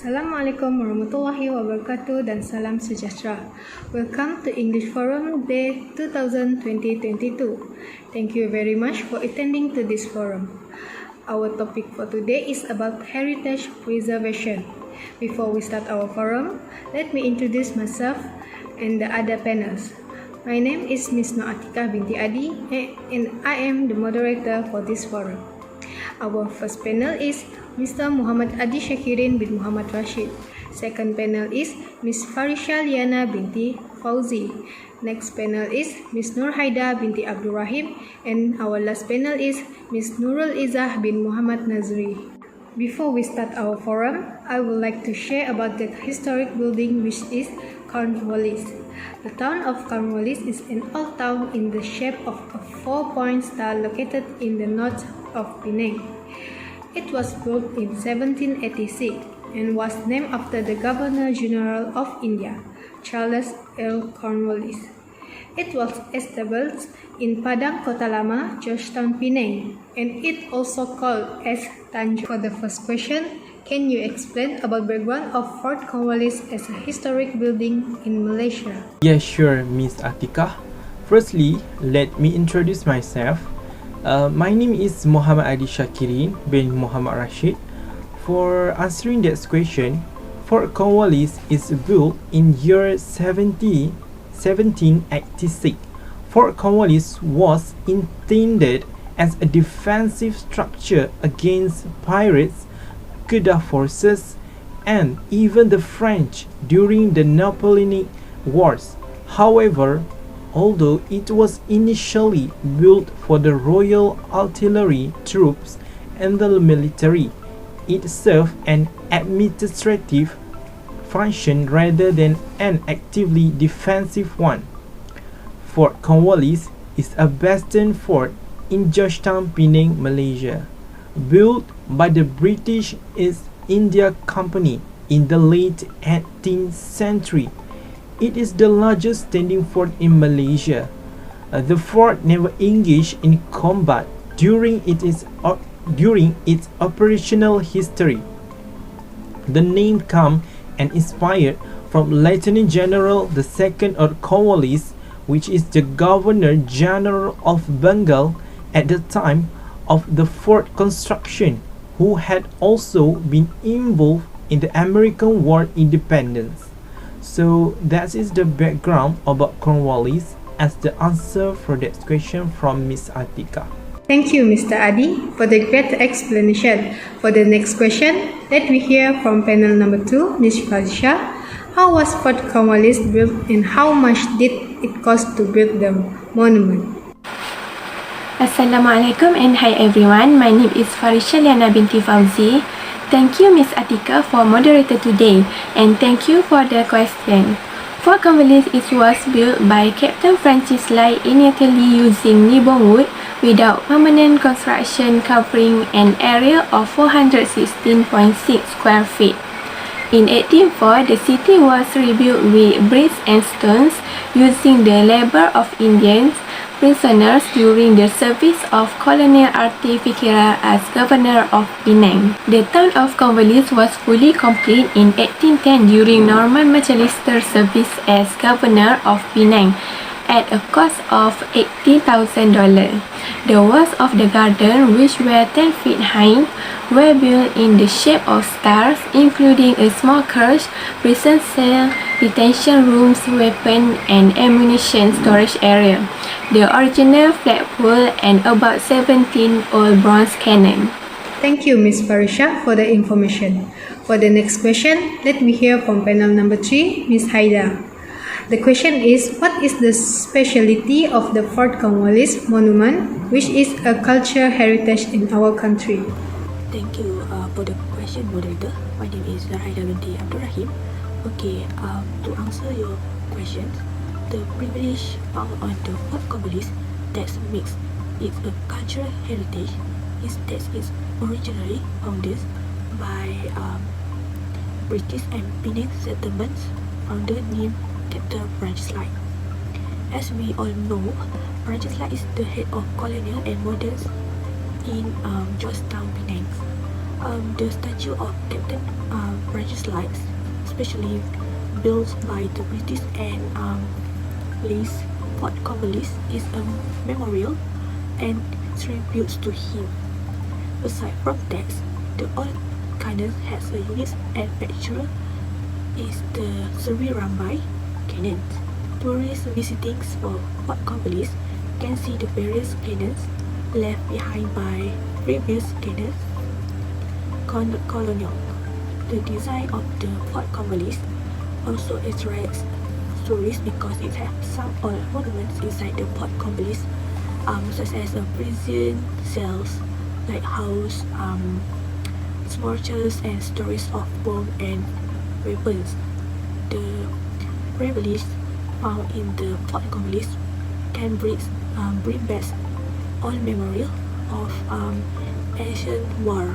Assalamualaikum warahmatullahi wabarakatuh dan salam sejahtera. Welcome to English Forum Day 2022. Thank you very much for attending to this forum. Our topic for today is about heritage preservation. Before we start our forum, let me introduce myself and the other panels. My name is Miss ATIKAH Binti Adi and I am the moderator for this forum. Our first panel is Mr. Muhammad Adi SYAKIRIN bin Muhammad RASHID. Second panel is Miss FARISHA LIYANA binti FAUZI. Next panel is Miss HAIDA binti Abdul RAHIM. And our last panel is Miss NURUL IZZAH bin Muhammad NAZRI. Before we start our forum, I would like to share about the historic building which is Cornwallis. The town of Cornwallis is an old town in the shape of a 4-point star located in the north of Penang. It was built in 1786 and was named after the Governor-General of India, Charles L. Cornwallis. It was established in Padang Kota Lama, Georgetown, Penang, and it also called as Tanjung. For the first question, can you explain about background of Fort Cornwallis as a historic building in Malaysia? Yes, sure, Miss ATIKAH. Firstly, let me introduce myself. My name is Muhammad Adi SYAKIRIN bin Muhammad RASHID. For answering that question, Fort Cornwallis is built in year 1786. Fort Cornwallis was intended as a defensive structure against pirates, Kedah forces, and even the French during the Napoleonic Wars. However, although it was initially built for the Royal Artillery troops and the military, it served an administrative function rather than an actively defensive one. Fort Cornwallis is a bastion fort in Georgetown, Penang, Malaysia, built by the British East India Company in the late 18th century. It is the largest standing fort in Malaysia. The fort never engaged in combat during its operational history. The name comes and inspired from Lieutenant General the Second of Cornwallis, which is the Governor General of Bengal at the time of the fort construction, who had also been involved in the American War of Independence. So that is the background about Cornwallis as the answer for that question from Miss ATIKAH. Thank you, Mr. Adi, for the great explanation. For the next question, let me hear from panel number 2, Miss FARISHA. How was Fort Cornwallis built and how much did it cost to build the monument? Assalamualaikum and hi everyone. My name is FARISHA LIYANA binti FAUZI. Thank you, Miss ATIKAH, for moderator today, and thank you for the question. Fort Cornwallis was built by Captain Francis Lai initially using Nibong wood without permanent construction, covering an area of 416.6 square feet. In 1804, the city was rebuilt with bricks and stones using the labor of Indians prisoners during the service of Colonel R.T. Fikira as Governor of Penang. The town of Cornwallis was fully complete in 1810 during Norman Macalister service as Governor of Penang at a cost of $80,000. The walls of the garden, which were 10 feet high, were built in the shape of stars, including a small church, prison cell, detention rooms, weapon and ammunition storage area, the original flagpole, and about 17 old bronze cannon. Thank you, Miss FARISHA, for the information. For the next question, let me hear from panel number 3, Miss HAIDA. The question is, what is the speciality of the Fort Cornwallis monument, which is a cultural heritage in our country? Thank you for the question, moderator. My name is HAIDA binti Abdul RAHIM. Okay, to answer your questions, the privileged part on the Fort Cornwallis that makes it a cultural heritage is that it's originally founded by British and Penang settlements founder named Captain Francis Lai. As we all know, Francis Lai is the head of colonial and models in Georgetown, Penang. The statue of Captain Francis Lights, especially built by the British and Lees Fort Cornwallis, is a memorial and tribute to him. Aside from that, the old cannon has a unique adventure is the Sri cannon. Tourists visiting Fort Cornwallis can see the various cannons left behind by previous cannons colonial. The design of the Fort Cornwallis also attracts tourists because it has some old monuments inside the Fort Cornwallis, such as a prison cells, lighthouse, small churches, and stories of bombs and weapons. The revelries found in the Fort Cornwallis can bring back all memory of ancient war.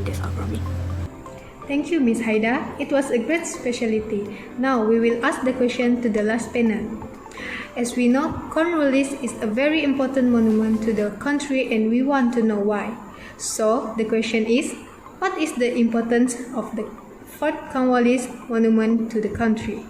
That's all from me. Thank you, Miss Haida. It was a great specialty. Now we will ask the question to the last panel. As we know, Cornwallis is a very important monument to the country and we want to know why. So the question is, what is the importance of the Fort Cornwallis monument to the country?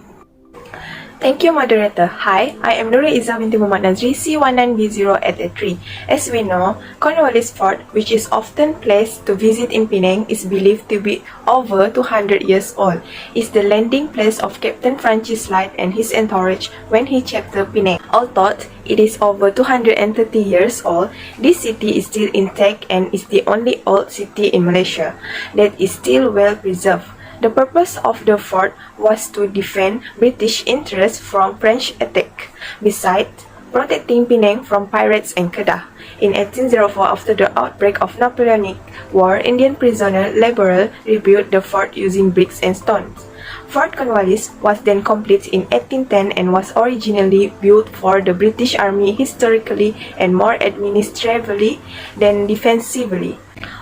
Thank you, moderator. Hi, I am NURUL IZZAH binti Muhammad NAZRI, C19B083. As we know, Cornwallis Fort, which is often placed to visit in Penang, is believed to be over 200 years old. It's the landing place of Captain Francis Light and his entourage when he captured Penang. Although it is over 230 years old, this city is still intact and is the only old city in Malaysia that is still well preserved. The purpose of the fort was to defend British interests from French attack, besides protecting Penang from pirates and Kedah. In 1804, after the outbreak of Napoleonic War, Indian prisoner laborers rebuilt the fort using bricks and stones. Fort Cornwallis was then completed in 1810 and was originally built for the British Army historically and more administratively than defensively.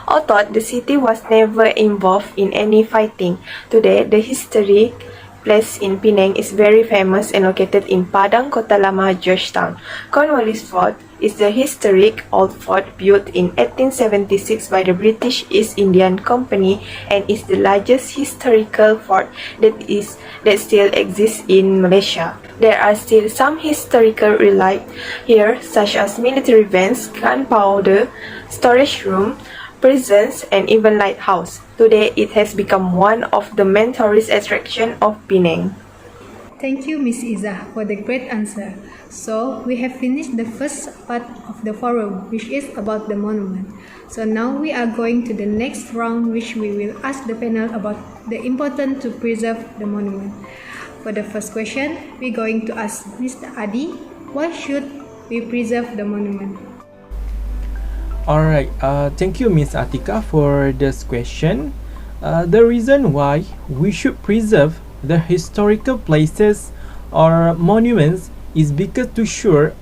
Although the city was never involved in any fighting, today the historic place in Penang is very famous and located in Padang, Kota Lama, Georgetown. Cornwallis Fort is the historic old fort built in 1876 by the British East India Company and is the largest historical fort that still exists in Malaysia. There are still some historical relics here, such as military vans, gunpowder, storage room, prisons, and even lighthouse. Today, it has become one of the main tourist attractions of Penang. Thank you, Miss Izzah, for the great answer. So, we have finished the first part of the forum, which is about the monument. So now we are going to the next round, which we will ask the panel about the importance to preserve the monument. For the first question, we're going to ask Mr. Adi, why should we preserve the monument? Alright, thank you, Miss Atikah, for this question. The reason why we should preserve the historical places or monuments is because to ensure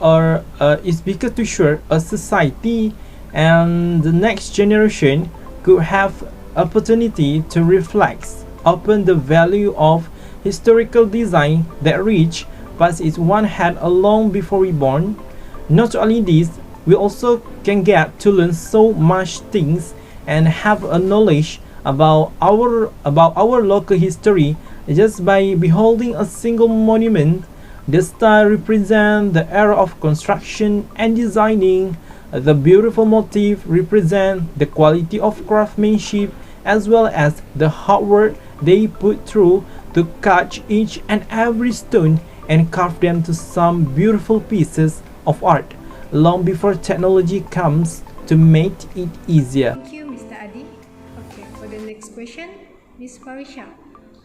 a society and the next generation could have opportunity to reflect upon the value of historical design that reached past its one had long before we born. Not only this, we also can get to learn so much things and have a knowledge about our local history just by beholding a single monument. The style represents the era of construction and designing. The beautiful motif represents the quality of craftsmanship as well as the hard work they put through to cut each and every stone and carve them to some beautiful pieces of art, long before technology comes to make it easier. Thank you, Mr. Adi. Okay, for the next question, Ms. Farisha,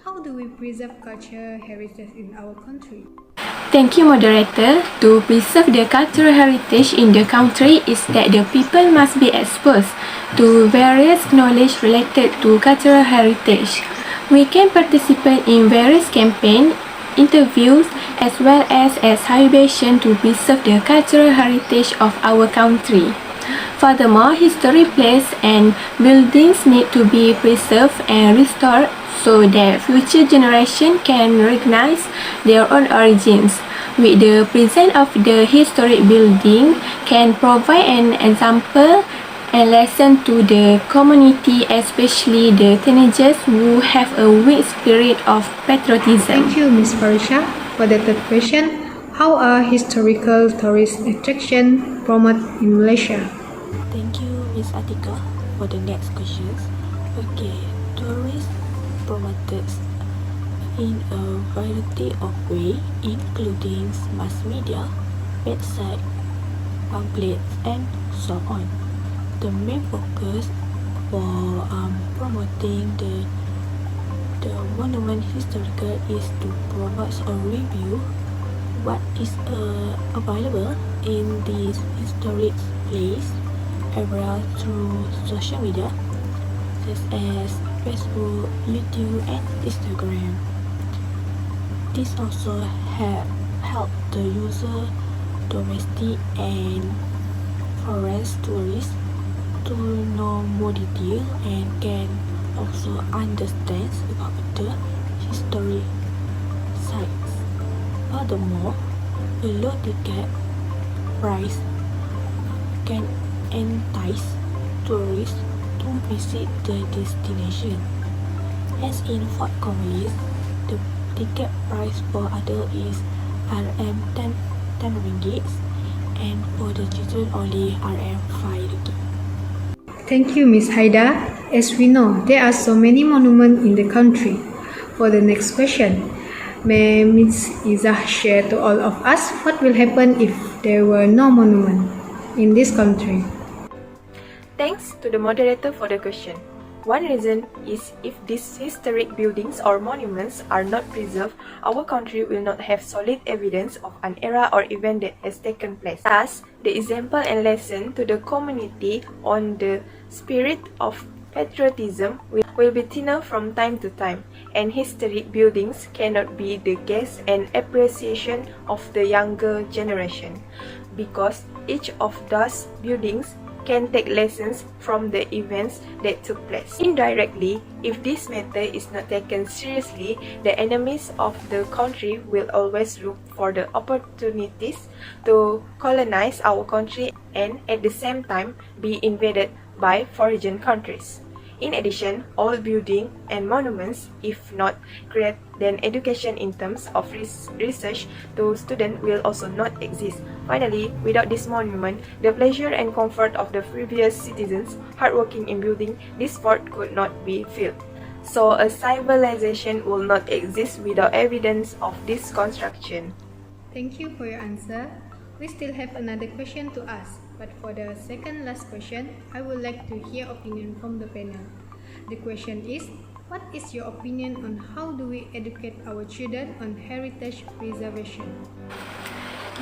how do we preserve cultural heritage in our country? Thank you, moderator. To preserve the cultural heritage in the country is that the people must be exposed to various knowledge related to cultural heritage. We can participate in various campaigns, interviews, as well as exhibition to preserve the cultural heritage of our country. Furthermore, historic places and buildings need to be preserved and restored so that future generations can recognize their own origins. With the presence of the historic building can provide an example and lesson to the community, especially the teenagers who have a weak spirit of patriotism. Thank you, Ms. Farisha. For the third question, how are historical tourist attractions promoted in Malaysia? Thank you, Ms. Atikah, for the next questions. Okay, tourists promoted in a variety of ways, including mass media, website, pamphlets, and so on. The main focus for promoting the monument historical is to promote or review what is available in this historic place area through social media such as Facebook, YouTube, and Instagram. This also help the user, domestic and foreign tourists, to know more detail and can also understand about the historic sites. Furthermore, a low ticket price can entice tourists to visit the destination. As in Fort Cornwallis, the ticket price for adult is RM10 ringgit and for the children only RM5 ringgit. Thank you, Ms. Haida. As we know, there are so many monuments in the country. For the next question, may Ms. IZZAH share to all of us what will happen if there were no monument in this country? Thanks to the moderator for the question. One reason is if these historic buildings or monuments are not preserved, our country will not have solid evidence of an era or event that has taken place. Thus, the example and lesson to the community on the spirit of patriotism will be thinner from time to time, and historic buildings cannot be the gaze and appreciation of the younger generation, because each of those buildings can take lessons from the events that took place. Indirectly, if this matter is not taken seriously, the enemies of the country will always look for the opportunities to colonize our country and at the same time be invaded by foreign countries. In addition, all buildings and monuments, if not create then education in terms of research to students will also not exist. Finally, without this monument, the pleasure and comfort of the previous citizens hardworking in building this fort could not be felt. So a civilization will not exist without evidence of this construction. Thank you for your answer. We still have another question to ask, but for the second last question, I would like to hear opinion from the panel. The question is, what is your opinion on how do we educate our children on heritage preservation?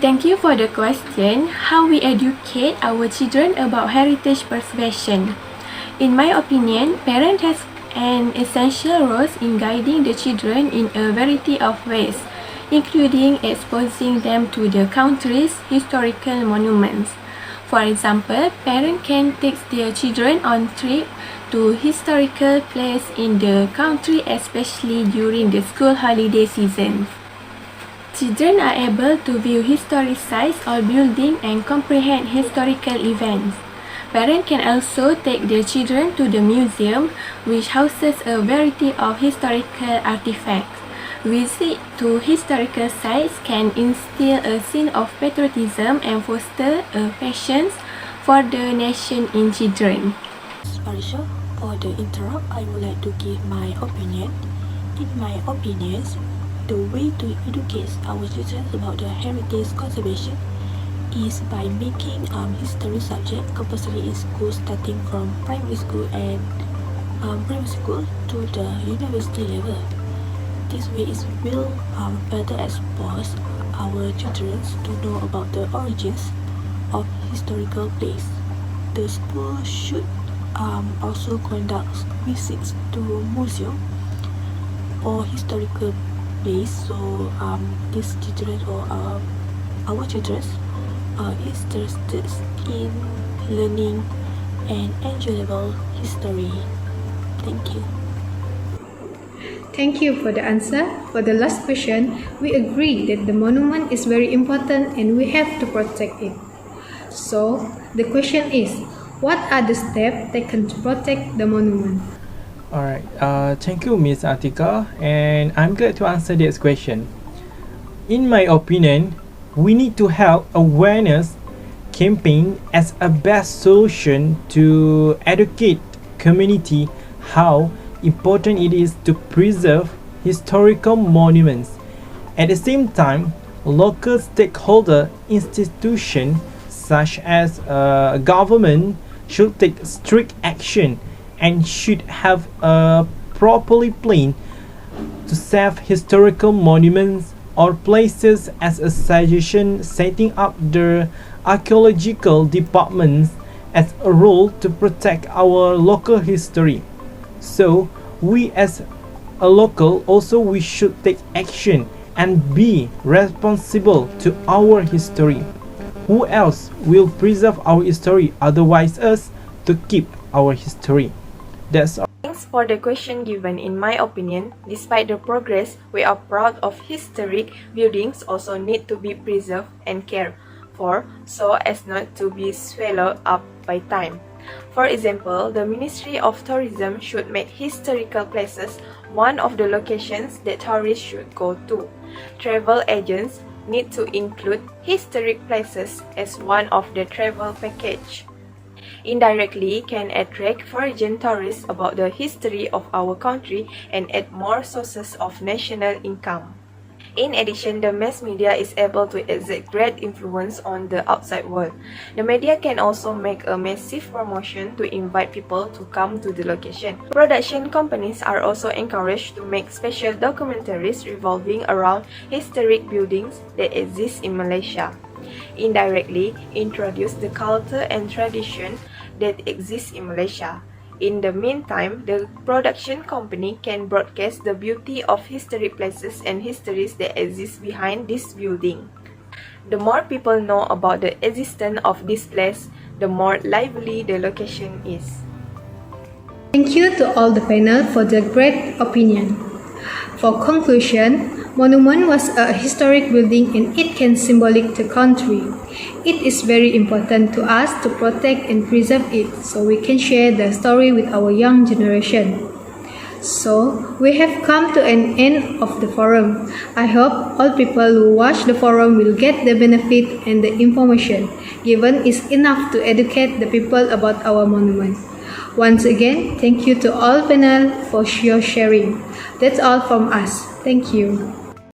Thank you for the question. How we educate our children about heritage preservation? In my opinion, parents have an essential role in guiding the children in a variety of ways, including exposing them to the country's historical monuments. For example, parents can take their children on trips to historical places in the country, especially during the school holiday season. Children are able to view historic sites or buildings and comprehend historical events. Parents can also take their children to the museum, which houses a variety of historical artifacts. Visit to historical sites can instill a sense of patriotism and foster a passion for the nation in children. Farisha, for the interrupt, I would like to give my opinion. In my opinion, the way to educate our children about the heritage conservation is by making history subject compulsory in school, starting from primary school and primary school to the university level. This way will better expose our children to know about the origins of historical place. The school should also conduct visits to museum or historical place, so these children or our children are interested in learning and enjoyable history. Thank you. Thank you for the answer. For the last question, we agree that the monument is very important and we have to protect it. So, the question is, What are the steps taken to protect the monument? Alright, thank you, Miss Atikah, and I'm glad to answer this question. In my opinion, we need to have awareness campaign as a best solution to educate community how important it is to preserve historical monuments. At the same time, local stakeholder institutions such as government should take strict action and should have a properly plan to save historical monuments or places. As a suggestion, setting up the archaeological departments as a role to protect our local history. So we as a local also we should take action and be responsible to our history. Who else will preserve our history otherwise us to keep our history? That's all. Thanks for the question given. In my opinion, despite the progress, we are proud of historic buildings also need to be preserved and cared for so as not to be swallowed up by time. For example, the Ministry of Tourism should make historical places one of the locations that tourists should go to. Travel agents need to include historic places as one of the travel package. Indirectly can attract foreign tourists about the history of our country and add more sources of national income. In addition, the mass media is able to exert great influence on the outside world. The media can also make a massive promotion to invite people to come to the location. Production companies are also encouraged to make special documentaries revolving around historic buildings that exist in Malaysia. Indirectly, introduce the culture and tradition that exists in Malaysia. In the meantime, the production company can broadcast the beauty of historic places and histories that exist behind this building. The more people know about the existence of this place, the more lively the location is. Thank you to all the panel for the great opinion. For conclusion, monument was a historic building and it can symbolic the country. It is very important to us to protect and preserve it so we can share the story with our young generation. So, we have come to an end of the forum. I hope all people who watch the forum will get the benefit and the information given is enough to educate the people about our monument. Once again, thank you to all panel for your sharing. That's all from us. Thank you.